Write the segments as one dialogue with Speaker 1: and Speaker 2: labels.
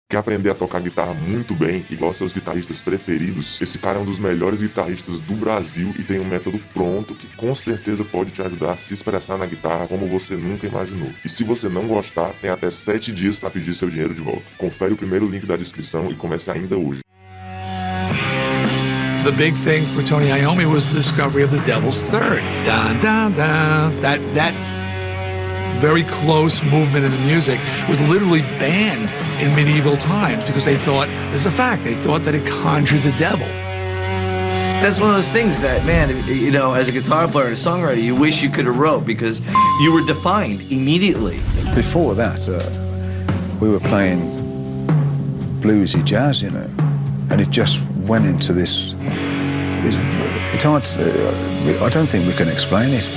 Speaker 1: Quer aprender a tocar guitarra muito bem, igual seus guitarristas preferidos? Esse cara é um dos melhores guitarristas do Brasil e tem um método pronto que com certeza pode te ajudar a se expressar na guitarra como você nunca imaginou. E se você não gostar, tem até 7 dias para pedir seu dinheiro de volta. Confere o primeiro link da descrição e comece ainda hoje.
Speaker 2: The big thing for Tony Iommi was the discovery of the Devil's Third. Da da da. That very close movement in the music was literally banned in medieval times because they thought, this is a fact, they thought that it conjured the devil.
Speaker 3: That's one of those things that, man, you know, as a guitar player and a songwriter, you wish you could have wrote because you were defined immediately.
Speaker 4: Before that, we were playing bluesy jazz, you know, and it just went into this. It's hard to, I don't think we can explain it.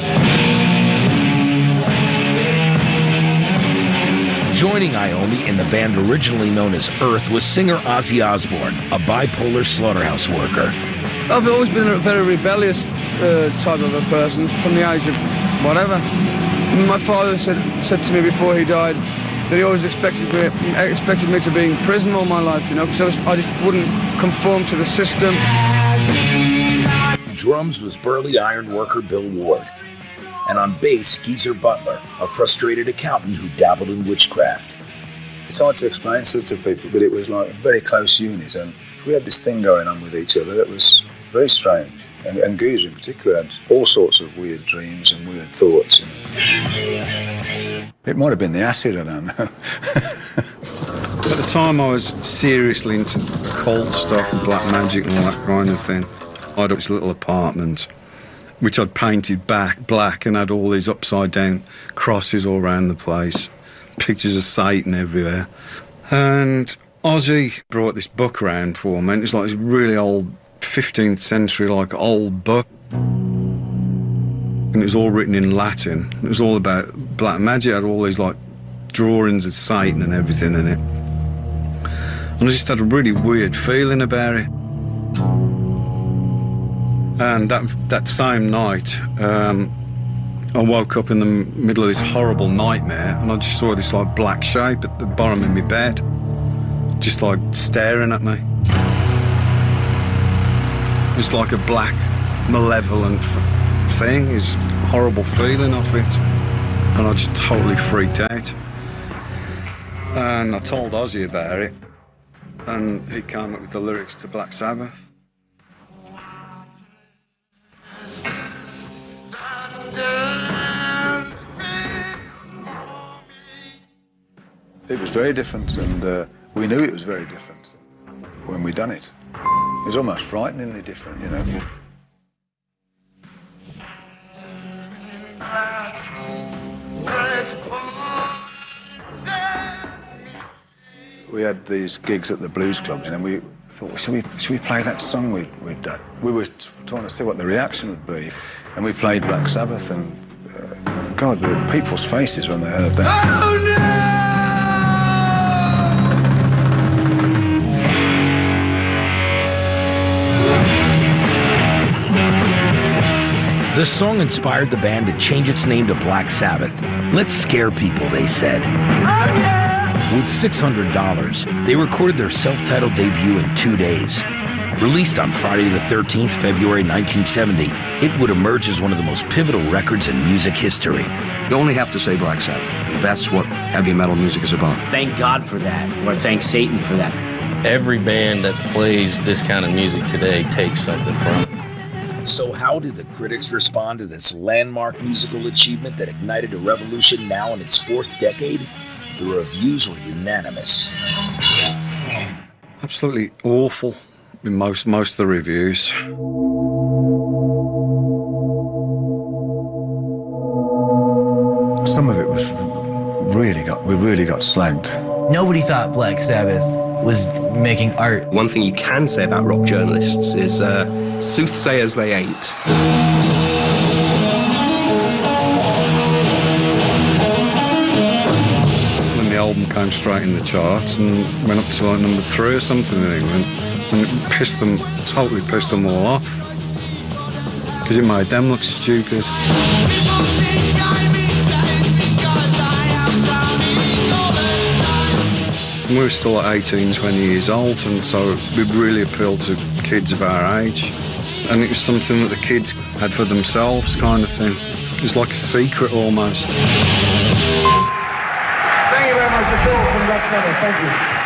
Speaker 5: Joining Iommi in the band originally known as Earth was singer Ozzy Osbourne, a bipolar slaughterhouse worker.
Speaker 6: I've always been a very rebellious type of a person from the age of whatever. My father said to me before he died that he always expected me to be in prison all my life, you know, because I just wouldn't conform to the system.
Speaker 5: Drums was burly iron worker Bill Ward. And on bass, Geezer Butler, a frustrated accountant who dabbled in witchcraft.
Speaker 4: It's hard to explain to people, but it was like a very close unit, and we had this thing going on with each other that was very strange. And Geezer in particular had all sorts of weird dreams and weird thoughts. You know. It might have been the acid, I don't know.
Speaker 7: At the time I was seriously into cult stuff and black magic and all that kind of thing. I had this little apartment which I'd painted black and had all these upside down crosses all around the place, pictures of Satan everywhere. And Ozzy brought this book around for me, and it was like this really old 15th century like old book. And it was all written in Latin. It was all about black magic. It had all these like drawings of Satan and everything in it. And I just had a really weird feeling about it. And that same night, I woke up in the middle of this horrible nightmare, and I just saw this like black shape at the bottom of my bed, just like staring at me. It was like a black, malevolent thing. It's a horrible feeling of it, and I just totally freaked out. And I told Ozzy about it, and he came up with the lyrics to Black Sabbath.
Speaker 4: It was very different, and we knew it was very different when we done it. It was almost frighteningly different, you know. We had these gigs at the blues clubs, and we thought, should we play that song we'd done? We were trying to see what the reaction would be, and we played Black Sabbath, and God, the people's faces when they heard that. Oh, no!
Speaker 5: The song inspired the band to change its name to Black Sabbath. Let's scare people, they said. With $600, they recorded their self-titled debut in 2 days. Released on Friday the 13th, February 1970, it would emerge as one of the most pivotal records in music history.
Speaker 3: You only have to say Black Sabbath. And that's what heavy metal music is about.
Speaker 8: Thank God for that, or thank Satan for that.
Speaker 9: Every band that plays this kind of music today takes something from it.
Speaker 5: So how did the critics respond to this landmark musical achievement that ignited a revolution now in its 4th decade? The reviews were unanimous.
Speaker 7: Absolutely awful in most of the reviews.
Speaker 4: Some of it was we really got slagged.
Speaker 8: Nobody thought Black Sabbath was making art.
Speaker 10: One thing you can say about rock journalists is soothsayers they ain't.
Speaker 7: When the album came straight in the charts and went up to like number 3 or something in England, and it totally pissed them all off, because it made them look stupid. We were still at 18, 20 years old, and so we really appealed to kids of our age. And it was something that the kids had for themselves, kind of thing. It was like a secret almost.
Speaker 11: Thank you very much, the show from Black Sabbath. Thank you.